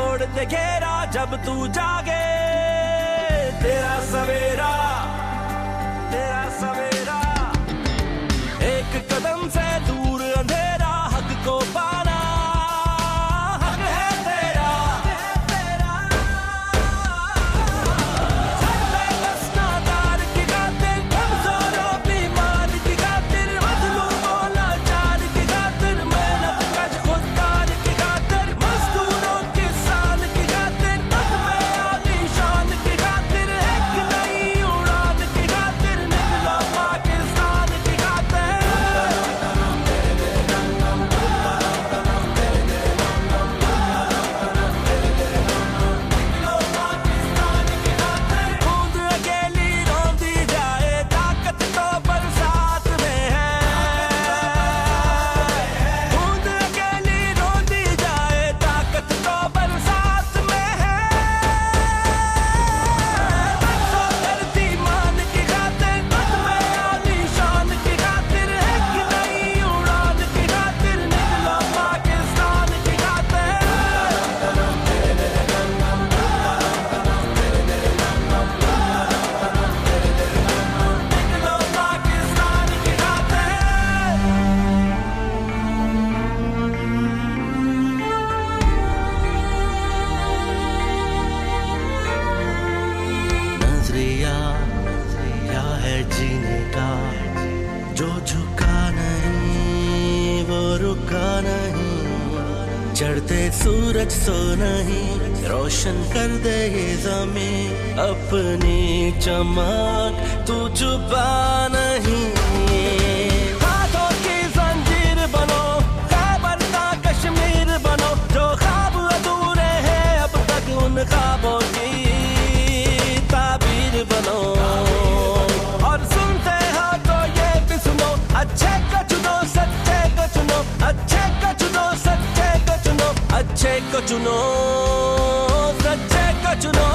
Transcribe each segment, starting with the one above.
तोड़ दे घेरा जब तू जागे। तेरा सवेरा एक कदम से दूर अंधेरा, हक को पाना हक है तेरा। दार की खातिर, कमजोरों बीमार की खातिर, मजलूमों लाचार की खातिर, मेहनत कश खुददार की खातिर, मजदूरों किसान की खातिर, तख्मे आली शान की खातिर, एक नई उड़ान की खातिर, निकला पाकिस्तान की खातिर। बूंद अकेली रौंदी जाए, ताकत तो बरसात में है। बूंद अकेली रौंदी जाए, ताकत तो बरसात में है। बरसों धरती मान की खातिर, तख्मे आली शान की खातिर, एक नई उड़ान की खातिर, निकला पाकिस्तान की खातिर। निकलो पाकिस्तान की खातिर। नजरिया क्या है जीने का, जो झुका नहीं वो रुका नहीं। चढ़ते सूरज सो नहीं, रोशन कर दे ये ज़मीं अपनी चमक, तू छुपा नहीं। हाथों की जंजीर बनो, खैबर का कश्मीर बनो, जो ख्वाब अधूरे हैं अब तक उन ख्वाबों की ताबीर बनो। और सुनते हो तो ये भी सुनो, अच्छे को चुनो सच्चे को चुनो, अच्छे को चुनो सच्चे को चुनो, अच्छे को चुनो सच्चे को चुनो।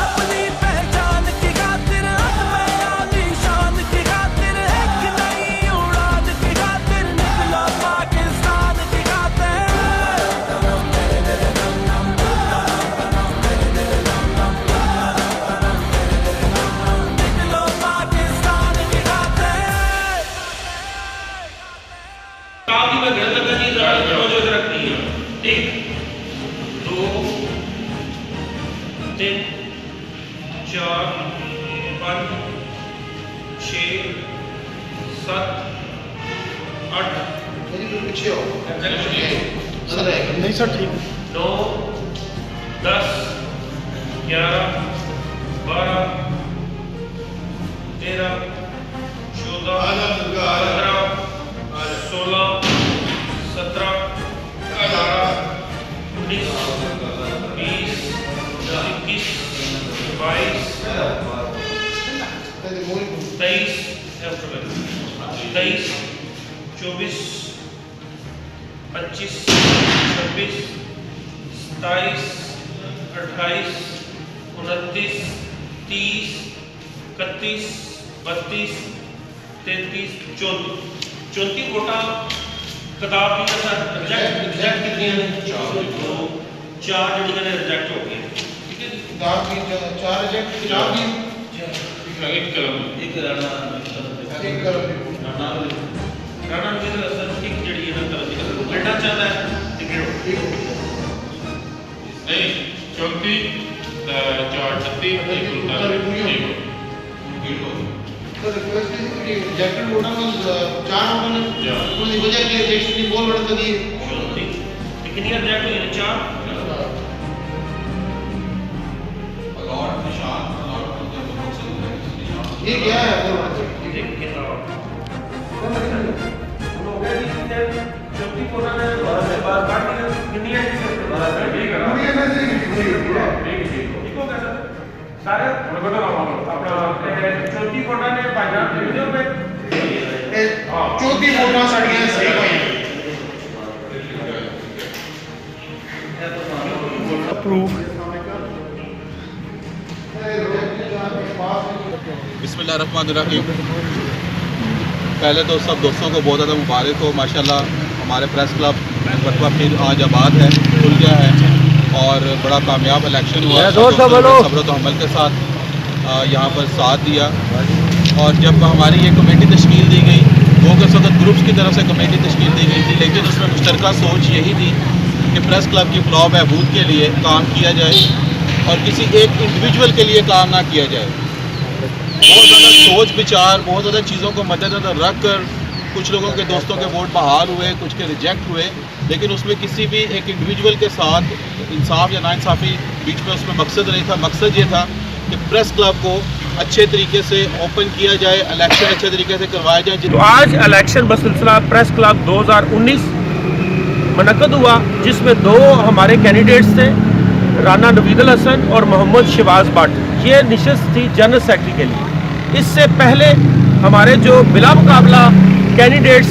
अपनी पहचान की खातिर, अपने आली शान की खातिर, एक नई उड़ान की खातिर, निकला पाकिस्तान की खातिर। निकलो पाकिस्तान की खातिर। काफी में घर तक नहीं रोज रखती है। 1 2 3 4 5 6 7 8 पीछे हो नहीं सर ठीक 9 10 11 12 13 14 15 16 17 18 19 20 21 22 23 24 25 26 27 28 29 30 31 32 33 34 कोटा किताब की रिजेक्ट कितनी है? 4 जड़ी ने रिजेक्ट हो गई। ठीक है जी, किताब की 4 रिजेक्ट, किताब की एक कलम राणा राणा जी का सर ठीक जड़ी है ना तरह लड़ना चाहता है टिकट नहीं 34 4 36 तो request is rejected voter was 4 voter ने उनकी वजह के रिजेक्शन की बोल रहा था कि कितनी रिजेक्ट हुई है? 4 ये क्या है बोल रहा था देख के आओ हम लोग गए नहीं थे जल्दी कोना ने बात काट दी कितनी है ठीक है पूरी में से ठीक हो गया सर सारे अपना चौथी कोटा ने पाजा वीडियो पे चौथी वोटर साड़ियां सही हुई अप्रूव। बिस्मिल्लाहिर्रहमानिर्रहीम। पहले तो सब दोस्तों को बहुत ज़्यादा मुबारक हो। माशाल्लाह हमारे प्रेस क्लब रकबा फिर आज आबाद है, खुल गया है और बड़ा कामयाब इलेक्शन हुआ। सब्र तो अमल के साथ यहाँ पर साथ दिया। और जब हमारी ये कमेटी तश्कील दी गई, वो उस वक्त ग्रुप्स की तरफ से कमेटी तश्कील दी गई थी, लेकिन उसमें मुश्तरका सोच यही थी कि प्रेस क्लब की फलाह बहबूद के लिए काम किया जाए और किसी एक इंडिविजुअल के लिए काम ना किया जाए। बहुत ज़्यादा सोच विचार, बहुत ज़्यादा चीज़ों को मद्देनज़र रख कर कुछ लोगों के दोस्तों के वोट बहाल हुए, कुछ के रिजेक्ट हुए, लेकिन उसमें किसी भी एक इंडिविजुअल के साथ इंसाफ या नाइंसाफ़ी बीच में उसमें मकसद नहीं था। मकसद ये था कि प्रेस क्लब को अच्छे तरीके से ओपन किया जाए, इलेक्शन अच्छे तरीके से करवाया जाए। तो आज इलेक्शन बसिलसिला प्रेस क्लब 2019 मुनक़द हुआ, जिसमें 2 हमारे कैंडिडेट्स थे, राना नवीदुल हसन और मोहम्मद शहबाज भट्ट। ये नशिस्त थी जनरल सेक्रेटरी के लिए। इससे पहले हमारे जो बिला मुकाबला कैंडिडेट्स,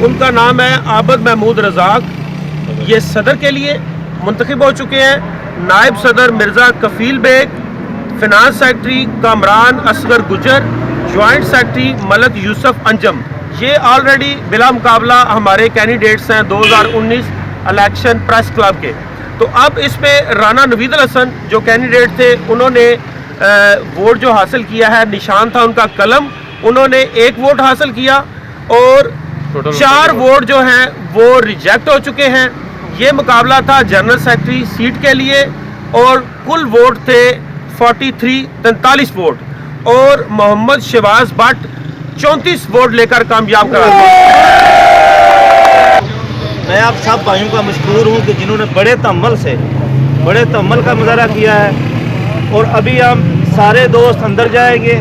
उनका नाम है आबद महमूद रज़ाक, ये सदर के लिए मुंतखब हो चुके हैं। नायब सदर Mirza Kafeel Baig, finance secretary Kamran Asghar Gujjar, joint secretary Malik Yousuf Anjum, ये ऑलरेडी बिला मुकाबला हमारे कैंडिडेट्स हैं 2019 इलेक्शन प्रेस क्लब के। तो अब इसमें राना नवीदुल हसन जो कैंडिडेट थे, उन्होंने वोट जो हासिल किया है, निशान था उनका कलम, उन्होंने 1 वोट हासिल किया और 4 वोट जो हैं वो रिजेक्ट हो चुके हैं। ये मुकाबला था जनरल सेक्रेटरी सीट के लिए और कुल वोट थे 43 वोट और मोहम्मद शहबाज भट्ट 34 वोट लेकर कामयाब करार पाए। मैं आप सब भाइयों का मशकूर हूँ कि जिन्होंने बड़े तहम्मुल का मुजाहरा किया है। और अभी हम सारे दोस्त अंदर जाएंगे